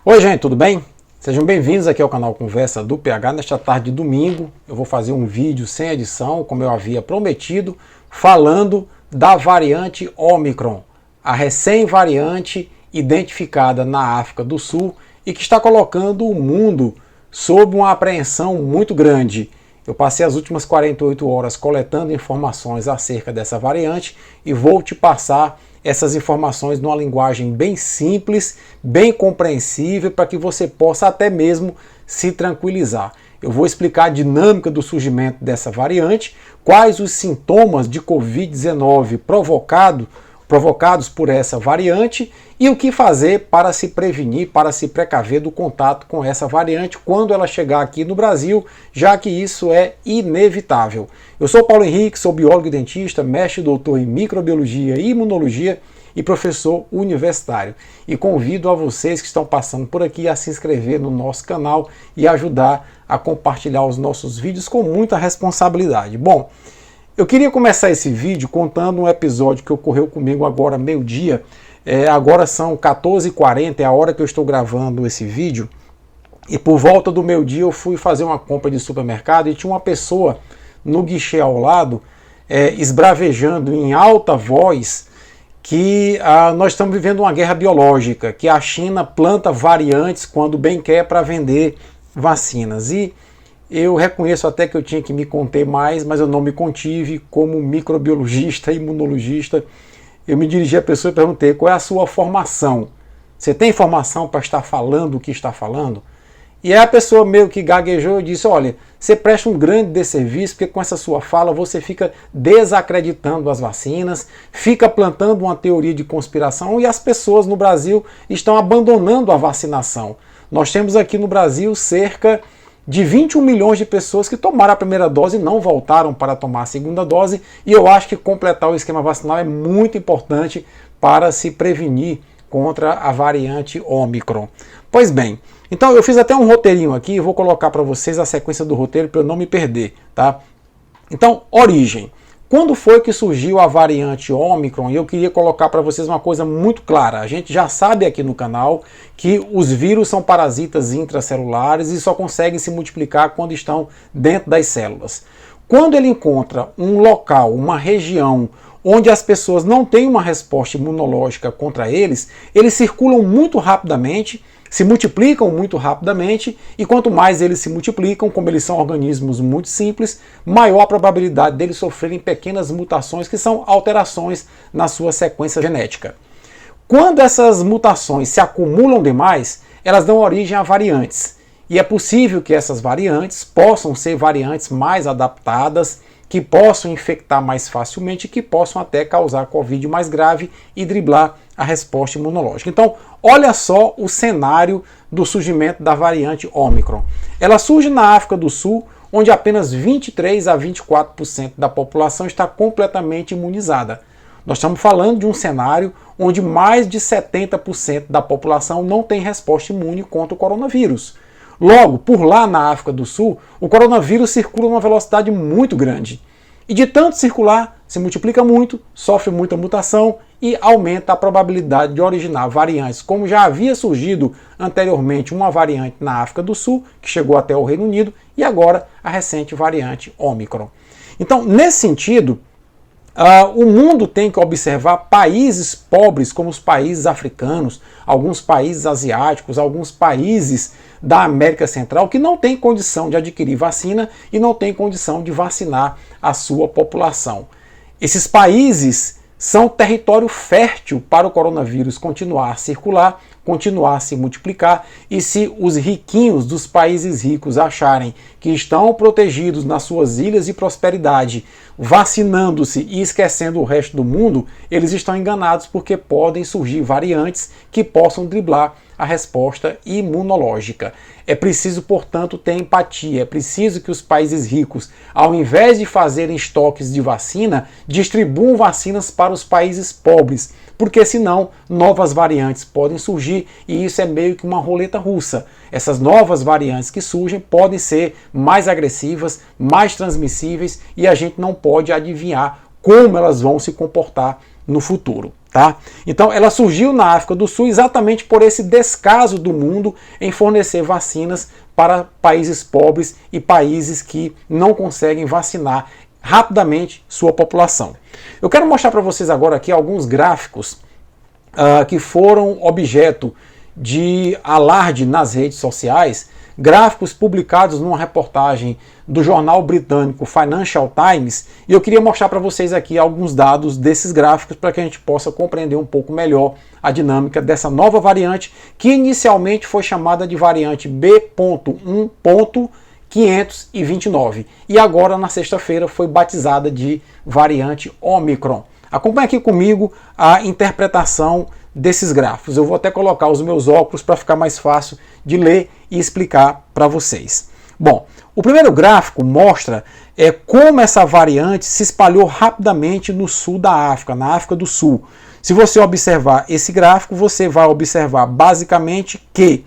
Oi gente, tudo bem? Sejam bem-vindos aqui ao canal Conversa do PH. Nesta tarde de domingo eu vou fazer um vídeo sem edição, como eu havia prometido, falando da variante Ômicron, a recém-variante identificada na África do Sul e que está colocando o mundo sob uma apreensão muito grande. Eu passei as últimas 48 horas coletando informações acerca dessa variante e vou te passar essas informações numa linguagem bem simples, bem compreensível, para que você possa até mesmo se tranquilizar. Eu vou explicar a dinâmica do surgimento dessa variante, quais os sintomas de Covid-19 provocados por essa variante e o que fazer para se prevenir, para se precaver do contato com essa variante quando ela chegar aqui no Brasil, já que isso é inevitável. Eu sou Paulo Henrique, sou biólogo e dentista, mestre e doutor em microbiologia e imunologia e professor universitário. E convido a vocês que estão passando por aqui a se inscrever no nosso canal e ajudar a compartilhar os nossos vídeos com muita responsabilidade. Bom, eu queria começar esse vídeo contando um episódio que ocorreu comigo agora meio-dia. Agora são 14h40, é a hora que eu estou gravando esse vídeo. E por volta do meio-dia eu fui fazer uma compra de supermercado e tinha uma pessoa no guichê ao lado esbravejando em alta voz que nós estamos vivendo uma guerra biológica, que a China planta variantes quando bem quer para vender vacinas. E eu reconheço até que eu tinha que me conter mais, mas eu não me contive. Como microbiologista e imunologista, eu me dirigi à pessoa e perguntei: qual é a sua formação? Você tem formação para estar falando o que está falando? E aí a pessoa meio que gaguejou e disse: olha, você presta um grande desserviço, porque com essa sua fala você fica desacreditando as vacinas, fica plantando uma teoria de conspiração e as pessoas no Brasil estão abandonando a vacinação. Nós temos aqui no Brasil cerca de 21 milhões de pessoas que tomaram a primeira dose e não voltaram para tomar a segunda dose, e eu acho que completar o esquema vacinal é muito importante para se prevenir contra a variante Ômicron. Pois bem, então eu fiz até um roteirinho aqui, vou colocar para vocês a sequência do roteiro para eu não me perder, tá? Então, origem. Quando foi que surgiu a variante Ômicron? E eu queria colocar para vocês uma coisa muito clara. A gente já sabe aqui no canal que os vírus são parasitas intracelulares e só conseguem se multiplicar quando estão dentro das células. Quando ele encontra um local, uma região onde as pessoas não têm uma resposta imunológica contra eles, eles circulam muito rapidamente, se multiplicam muito rapidamente, e quanto mais eles se multiplicam, como eles são organismos muito simples, maior a probabilidade deles sofrerem pequenas mutações que são alterações na sua sequência genética. Quando essas mutações se acumulam demais, elas dão origem a variantes. E é possível que essas variantes possam ser variantes mais adaptadas, que possam infectar mais facilmente e que possam até causar Covid mais grave e driblar a resposta imunológica. Então, olha só o cenário do surgimento da variante Ômicron. Ela surge na África do Sul, onde apenas 23 a 24% da população está completamente imunizada. Nós estamos falando de um cenário onde mais de 70% da população não tem resposta imune contra o coronavírus. Logo, por lá na África do Sul, o coronavírus circula numa velocidade muito grande. E de tanto circular, se multiplica muito, sofre muita mutação e aumenta a probabilidade de originar variantes, como já havia surgido anteriormente uma variante na África do Sul, que chegou até o Reino Unido, e agora a recente variante Ômicron. Então, nesse sentido, o mundo tem que observar países pobres como os países africanos, alguns países asiáticos, alguns países da América Central que não têm condição de adquirir vacina e não têm condição de vacinar a sua população. Esses países são território fértil para o coronavírus continuar a circular, continuar a se multiplicar, e se os riquinhos dos países ricos acharem que estão protegidos nas suas ilhas de prosperidade, vacinando-se e esquecendo o resto do mundo, eles estão enganados, porque podem surgir variantes que possam driblar a resposta imunológica. É preciso, portanto, ter empatia. É preciso que os países ricos, ao invés de fazerem estoques de vacina, distribuam vacinas para os países pobres, porque senão novas variantes podem surgir e isso é meio que uma roleta russa. Essas novas variantes que surgem podem ser mais agressivas, mais transmissíveis e a gente não pode adivinhar como elas vão se comportar no futuro. Tá? Então ela surgiu na África do Sul exatamente por esse descaso do mundo em fornecer vacinas para países pobres e países que não conseguem vacinar rapidamente sua população. Eu quero mostrar para vocês agora aqui alguns gráficos que foram objeto de alarde nas redes sociais, gráficos publicados numa reportagem do jornal britânico Financial Times, e eu queria mostrar para vocês aqui alguns dados desses gráficos para que a gente possa compreender um pouco melhor a dinâmica dessa nova variante, que inicialmente foi chamada de variante B.1.529 e agora na sexta-feira foi batizada de variante Omicron. Acompanhe aqui comigo a interpretação desses gráficos. Eu vou até colocar os meus óculos para ficar mais fácil de ler e explicar para vocês. Bom, o primeiro gráfico mostra como essa variante se espalhou rapidamente no sul da África, na África do Sul. Se você observar esse gráfico, você vai observar basicamente que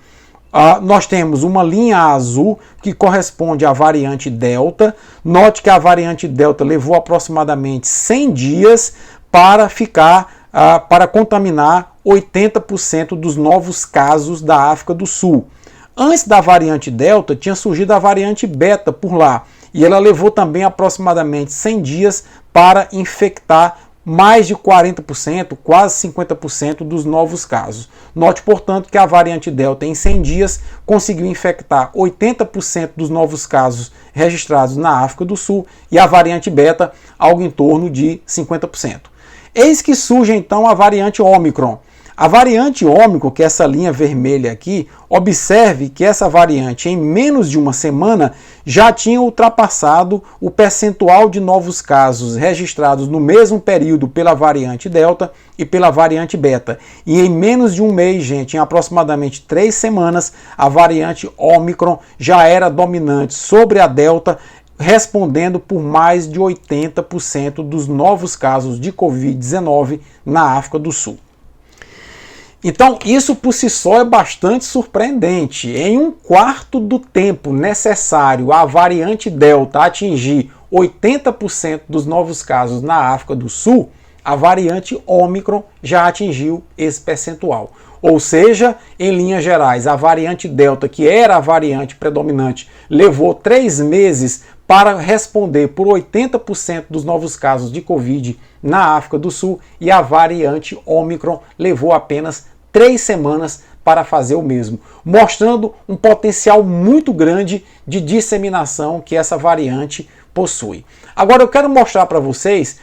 nós temos uma linha azul que corresponde à variante Delta. Note que a variante Delta levou aproximadamente 100 dias para para contaminar 80% dos novos casos da África do Sul. Antes da variante Delta, tinha surgido a variante Beta por lá, e ela levou também aproximadamente 100 dias para infectar mais de 40%, quase 50% dos novos casos. Note, portanto, que a variante Delta em 100 dias conseguiu infectar 80% dos novos casos registrados na África do Sul e a variante Beta algo em torno de 50%. Eis que surge então a variante Omicron. A variante Omicron, que é essa linha vermelha aqui, observe que essa variante em menos de uma semana já tinha ultrapassado o percentual de novos casos registrados no mesmo período pela variante Delta e pela variante Beta. E em menos de um mês, gente, em aproximadamente 3 semanas, a variante Omicron já era dominante sobre a Delta, respondendo por mais de 80% dos novos casos de Covid-19 na África do Sul. Então, isso por si só é bastante surpreendente. Em 1/4 do tempo necessário a variante Delta atingir 80% dos novos casos na África do Sul, a variante Omicron já atingiu esse percentual. Ou seja, em linhas gerais, a variante Delta, que era a variante predominante, levou 3 meses para responder por 80% dos novos casos de Covid na África do Sul, e a variante Omicron levou apenas 3 semanas para fazer o mesmo, mostrando um potencial muito grande de disseminação que essa variante possui. Agora eu quero mostrar para vocês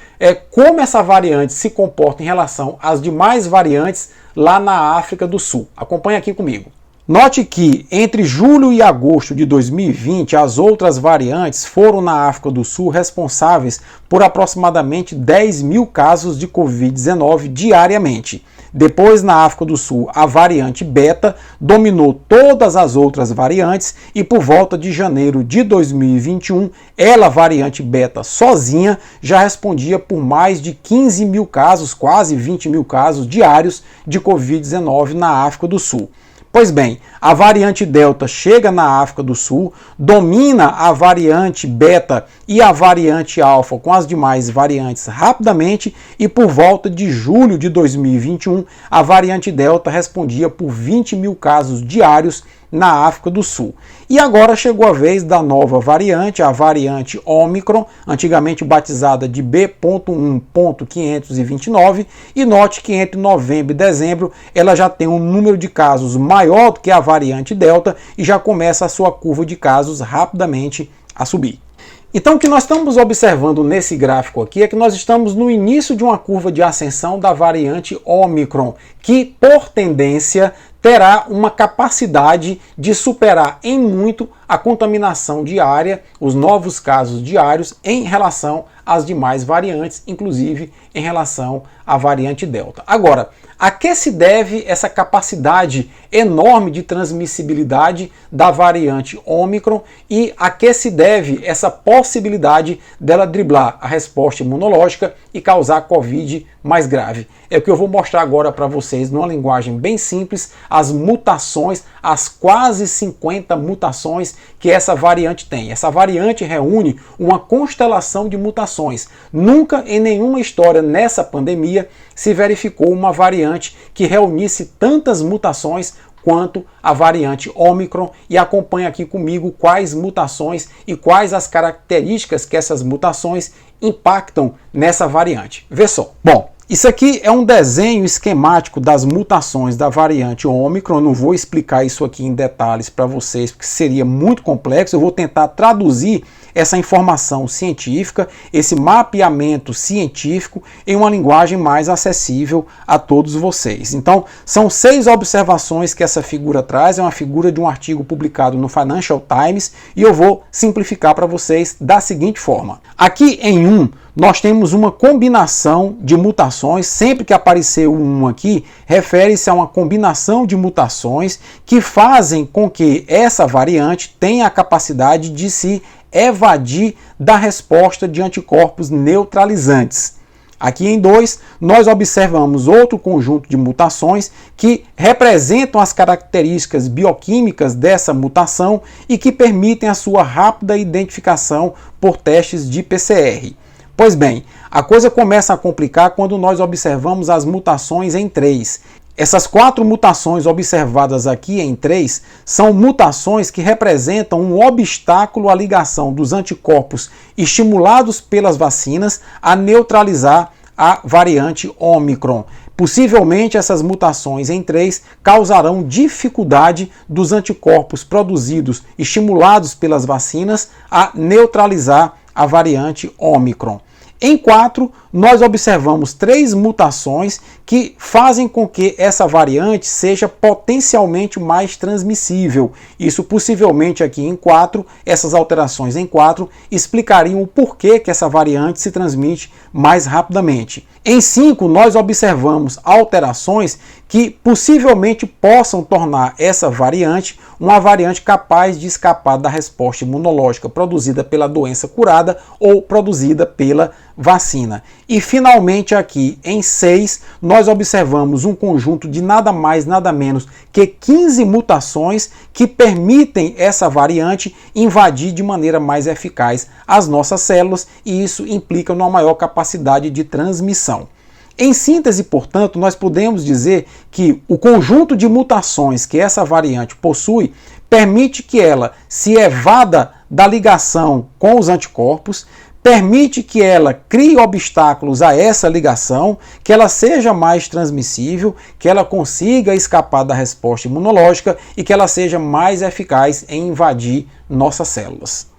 como essa variante se comporta em relação às demais variantes lá na África do Sul. Acompanhe aqui comigo. Note que entre julho e agosto de 2020, as outras variantes foram na África do Sul responsáveis por aproximadamente 10 mil casos de Covid-19 diariamente. Depois, na África do Sul, a variante Beta dominou todas as outras variantes e por volta de janeiro de 2021, ela, variante Beta sozinha, já respondia por mais de 15 mil casos, quase 20 mil casos diários de Covid-19 na África do Sul. Pois bem, a variante Delta chega na África do Sul, domina a variante Beta e a variante Alfa com as demais variantes rapidamente, e por volta de julho de 2021, a variante Delta respondia por 20 mil casos diários na África do Sul. E agora chegou a vez da nova variante, a variante Omicron, antigamente batizada de B.1.529, e note que entre novembro e dezembro ela já tem um número de casos maior do que a variante Delta e já começa a sua curva de casos rapidamente a subir. Então o que nós estamos observando nesse gráfico aqui é que nós estamos no início de uma curva de ascensão da variante Omicron, que por tendência terá uma capacidade de superar em muito a contaminação diária, os novos casos diários em relação às demais variantes, inclusive em relação à variante Delta. Agora, a que se deve essa capacidade enorme de transmissibilidade da variante Omicron e a que se deve essa possibilidade dela driblar a resposta imunológica e causar Covid mais grave? É o que eu vou mostrar agora para vocês numa linguagem bem simples, as mutações, as quase 50 mutações que essa variante tem. Essa variante reúne uma constelação de mutações mutações. Nunca em nenhuma história nessa pandemia se verificou uma variante que reunisse tantas mutações quanto a variante Ômicron, e acompanha aqui comigo quais mutações e quais as características que essas mutações impactam nessa variante. Vê só. Bom, isso aqui é um desenho esquemático das mutações da variante Ômicron. Eu não vou explicar isso aqui em detalhes para vocês, porque seria muito complexo. Eu vou tentar traduzir essa informação científica, esse mapeamento científico, em uma linguagem mais acessível a todos vocês. Então, são 6 observações que essa figura traz. É uma figura de um artigo publicado no Financial Times, e eu vou simplificar para vocês da seguinte forma. Aqui em 1, nós temos uma combinação de mutações. Sempre que aparecer o 1 aqui, refere-se a uma combinação de mutações que fazem com que essa variante tenha a capacidade de se evadir da resposta de anticorpos neutralizantes. Aqui em 2, nós observamos outro conjunto de mutações que representam as características bioquímicas dessa mutação e que permitem a sua rápida identificação por testes de PCR. Pois bem, a coisa começa a complicar quando nós observamos as mutações em 3. Essas 4 mutações observadas aqui em 3 são mutações que representam um obstáculo à ligação dos anticorpos estimulados pelas vacinas a neutralizar a variante Ômicron. Possivelmente essas mutações em 3 causarão dificuldade dos anticorpos produzidos estimulados pelas vacinas a neutralizar a variante Ômicron. Em 4, nós observamos 3 mutações que fazem com que essa variante seja potencialmente mais transmissível. Isso possivelmente aqui em 4, essas alterações em 4 explicariam o porquê que essa variante se transmite mais rapidamente. Em 5, nós observamos alterações que possivelmente possam tornar essa variante uma variante capaz de escapar da resposta imunológica produzida pela doença curada ou produzida pela vacina. E finalmente aqui em 6, nós observamos um conjunto de nada mais, nada menos que 15 mutações que permitem essa variante invadir de maneira mais eficaz as nossas células, e isso implica uma maior capacidade de transmissão. Em síntese, portanto, nós podemos dizer que o conjunto de mutações que essa variante possui permite que ela se evada da ligação com os anticorpos, permite que ela crie obstáculos a essa ligação, que ela seja mais transmissível, que ela consiga escapar da resposta imunológica e que ela seja mais eficaz em invadir nossas células.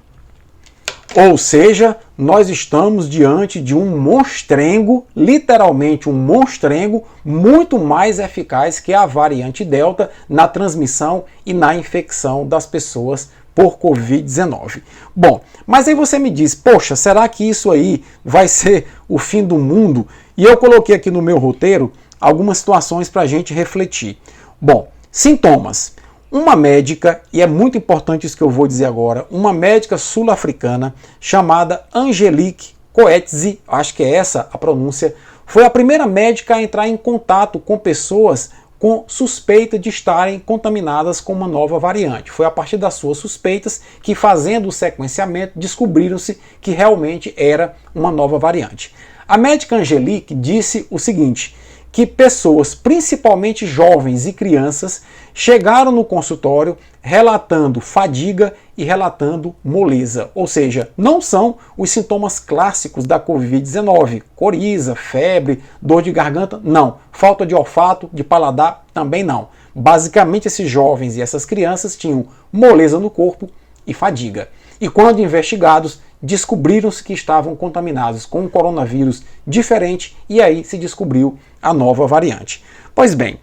Ou seja, nós estamos diante de um monstrengo, literalmente um monstrengo, muito mais eficaz que a variante Delta na transmissão e na infecção das pessoas por Covid-19. Bom, mas aí você me diz, poxa, será que isso aí vai ser o fim do mundo? E eu coloquei aqui no meu roteiro algumas situações para a gente refletir. Bom, sintomas. Uma médica, e é muito importante isso que eu vou dizer agora, uma médica sul-africana chamada Angelique Coetzee, acho que é essa a pronúncia, foi a primeira médica a entrar em contato com pessoas com suspeita de estarem contaminadas com uma nova variante. Foi a partir das suas suspeitas que, fazendo o sequenciamento, descobriram-se que realmente era uma nova variante. A médica Angelique disse o seguinte, que pessoas, principalmente jovens e crianças, chegaram no consultório relatando fadiga e relatando moleza, ou seja, não são os sintomas clássicos da Covid-19, coriza, febre, dor de garganta, não, falta de olfato, de paladar, também não. Basicamente esses jovens e essas crianças tinham moleza no corpo e fadiga. E quando investigados, descobriram-se que estavam contaminados com um coronavírus diferente e aí se descobriu a nova variante. Pois bem,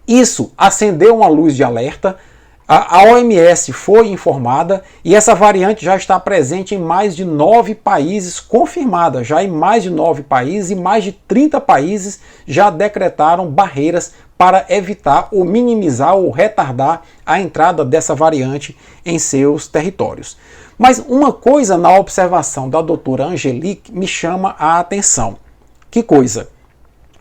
isso acendeu uma luz de alerta, a OMS foi informada e essa variante já está presente em mais de 9 países, confirmada já em mais de 9 países, e mais de 30 países já decretaram barreiras para evitar ou minimizar ou retardar a entrada dessa variante em seus territórios. Mas uma coisa na observação da doutora Angelique me chama a atenção. Que coisa?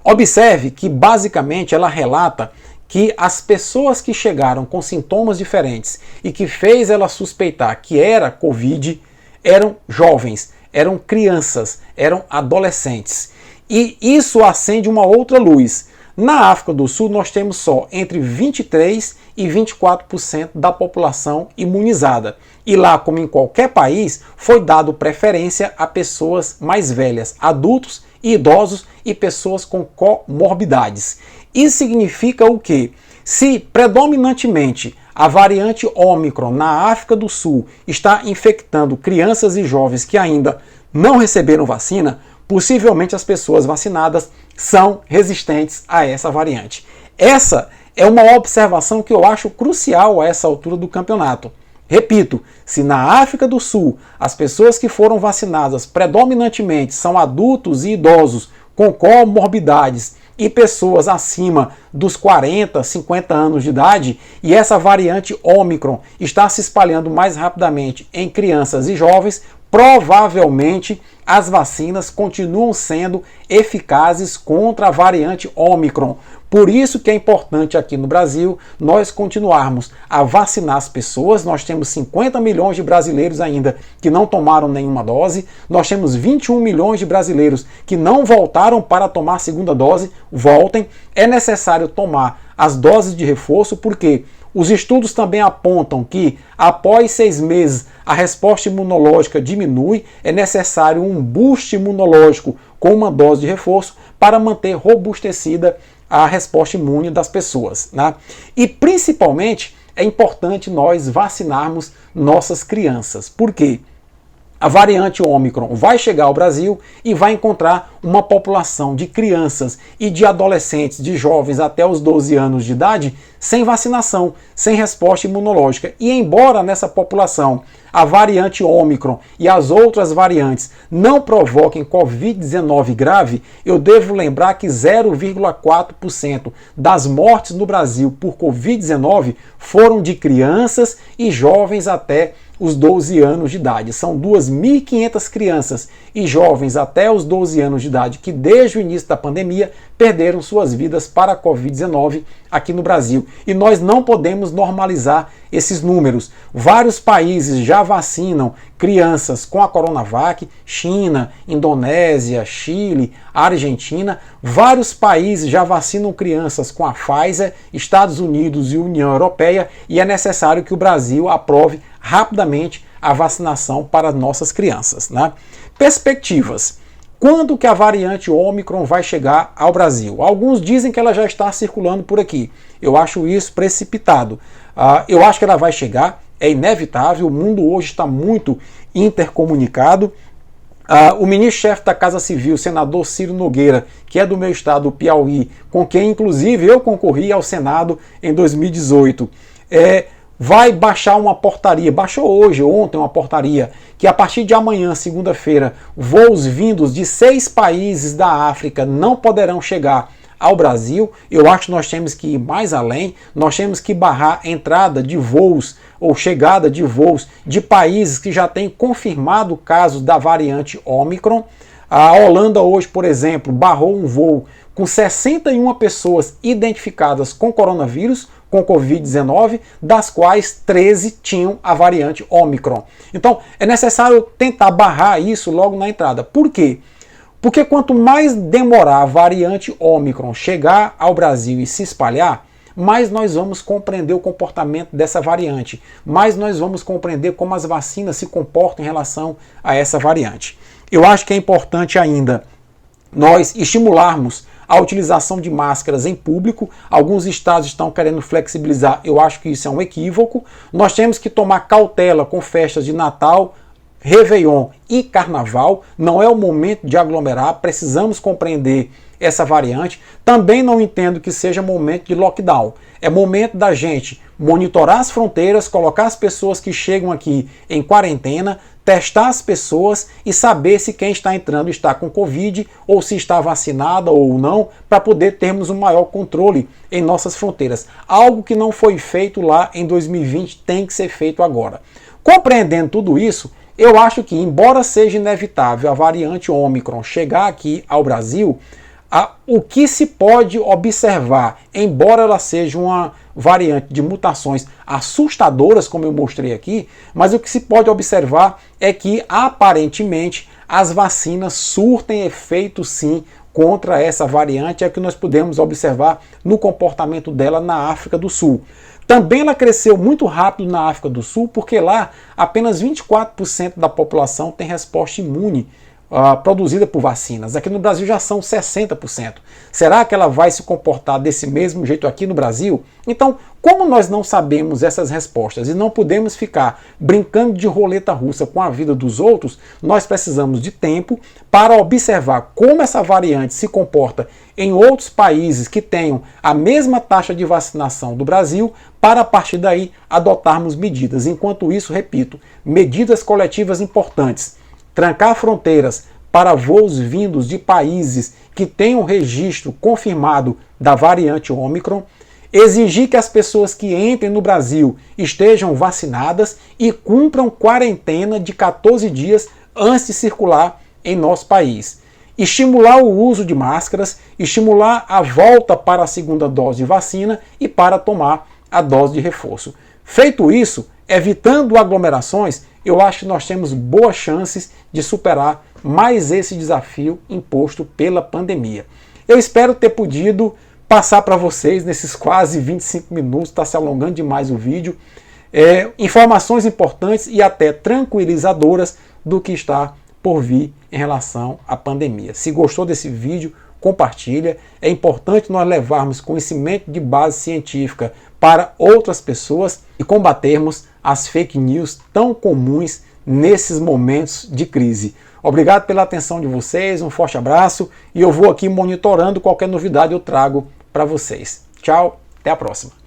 Observe que basicamente ela relata que as pessoas que chegaram com sintomas diferentes e que fez ela suspeitar que era Covid eram jovens, eram crianças, eram adolescentes. E isso acende uma outra luz. Na África do Sul, nós temos só entre 23% e 24% da população imunizada. E lá, como em qualquer país, foi dado preferência a pessoas mais velhas, adultos e idosos e pessoas com comorbidades. Isso significa o quê? Se predominantemente a variante Ômicron na África do Sul está infectando crianças e jovens que ainda não receberam vacina, possivelmente as pessoas vacinadas são resistentes a essa variante. Essa é uma observação que eu acho crucial a essa altura do campeonato. Repito, se na África do Sul as pessoas que foram vacinadas predominantemente são adultos e idosos com comorbidades e pessoas acima dos 40, 50 anos de idade, e essa variante Ômicron está se espalhando mais rapidamente em crianças e jovens, provavelmente as vacinas continuam sendo eficazes contra a variante Ômicron. Por isso que é importante aqui no Brasil nós continuarmos a vacinar as pessoas. Nós temos 50 milhões de brasileiros ainda que não tomaram nenhuma dose. Nós temos 21 milhões de brasileiros que não voltaram para tomar a segunda dose. Voltem. É necessário tomar as doses de reforço porque os estudos também apontam que após 6 meses a resposta imunológica diminui. É necessário um boost imunológico com uma dose de reforço para manter robustecida a resposta imune das pessoas, né? E principalmente é importante nós vacinarmos nossas crianças. Por quê? A variante Ômicron vai chegar ao Brasil e vai encontrar uma população de crianças e de adolescentes, de jovens até os 12 anos de idade, sem vacinação, sem resposta imunológica. E embora nessa população a variante Ômicron e as outras variantes não provoquem Covid-19 grave, eu devo lembrar que 0,4% das mortes no Brasil por Covid-19 foram de crianças e jovens até os 12 anos de idade. São 2.500 crianças e jovens até os 12 anos de idade que desde o início da pandemia perderam suas vidas para a Covid-19 aqui no Brasil. E nós não podemos normalizar esses números. Vários países já vacinam crianças com a Coronavac, China, Indonésia, Chile, Argentina. Vários países já vacinam crianças com a Pfizer, Estados Unidos e União Europeia, e é necessário que o Brasil aprove rapidamente a vacinação para nossas crianças, né? Perspectivas. Quando que a variante Ômicron vai chegar ao Brasil? Alguns dizem que ela já está circulando por aqui. Eu acho isso precipitado. Eu acho que ela vai chegar, é inevitável, o mundo hoje está muito intercomunicado. O ministro-chefe da Casa Civil, o senador Ciro Nogueira, que é do meu estado, o Piauí, com quem inclusive eu concorri ao Senado em 2018, vai baixar uma portaria, baixou hoje, ontem, uma portaria, que a partir de amanhã, segunda-feira, voos vindos de 6 países da África não poderão chegar ao Brasil. Eu acho que nós temos que ir mais além, nós temos que barrar a entrada de voos ou chegada de voos de países que já têm confirmado casos da variante Ômicron. A Holanda hoje, por exemplo, barrou um voo com 61 pessoas identificadas com coronavírus, com Covid-19, das quais 13 tinham a variante Ômicron. Então, é necessário tentar barrar isso logo na entrada. Por quê? Porque quanto mais demorar a variante Ômicron chegar ao Brasil e se espalhar, mais nós vamos compreender o comportamento dessa variante, mais nós vamos compreender como as vacinas se comportam em relação a essa variante. Eu acho que é importante ainda nós estimularmos a utilização de máscaras em público. Alguns estados estão querendo flexibilizar, eu acho que isso é um equívoco. Nós temos que tomar cautela com festas de Natal, Réveillon e Carnaval. Não é o momento de aglomerar, precisamos compreender essa variante. Também não entendo que seja momento de lockdown. É momento da gente monitorar as fronteiras, colocar as pessoas que chegam aqui em quarentena, testar as pessoas e saber se quem está entrando está com Covid ou se está vacinada ou não, para poder termos um maior controle em nossas fronteiras. Algo que não foi feito lá em 2020 tem que ser feito agora. Compreendendo tudo isso, eu acho que, embora seja inevitável a variante Ômicron chegar aqui ao Brasil, o que se pode observar, embora ela seja uma variante de mutações assustadoras, como eu mostrei aqui, mas o que se pode observar é que, aparentemente, as vacinas surtem efeito sim contra essa variante, é o que nós podemos observar no comportamento dela na África do Sul. Também ela cresceu muito rápido na África do Sul, porque lá apenas 24% da população tem resposta imune produzida por vacinas. Aqui no Brasil já são 60%. Será que ela vai se comportar desse mesmo jeito aqui no Brasil? Então, como nós não sabemos essas respostas e não podemos ficar brincando de roleta russa com a vida dos outros, nós precisamos de tempo para observar como essa variante se comporta em outros países que tenham a mesma taxa de vacinação do Brasil, para a partir daí adotarmos medidas. Enquanto isso, repito, medidas coletivas importantes. Trancar fronteiras para voos vindos de países que tenham registro confirmado da variante Ômicron, exigir que as pessoas que entrem no Brasil estejam vacinadas e cumpram quarentena de 14 dias antes de circular em nosso país. Estimular o uso de máscaras, estimular a volta para a segunda dose de vacina e para tomar a dose de reforço. Feito isso, evitando aglomerações, eu acho que nós temos boas chances de superar mais esse desafio imposto pela pandemia. Eu espero ter podido passar para vocês nesses quase 25 minutos, está se alongando demais o vídeo, informações importantes e até tranquilizadoras do que está por vir em relação à pandemia. Se gostou desse vídeo, compartilha. É importante nós levarmos conhecimento de base científica para outras pessoas e combatermos as fake news tão comuns nesses momentos de crise. Obrigado pela atenção de vocês, um forte abraço e eu vou aqui monitorando qualquer novidade eu trago para vocês. Tchau, até a próxima.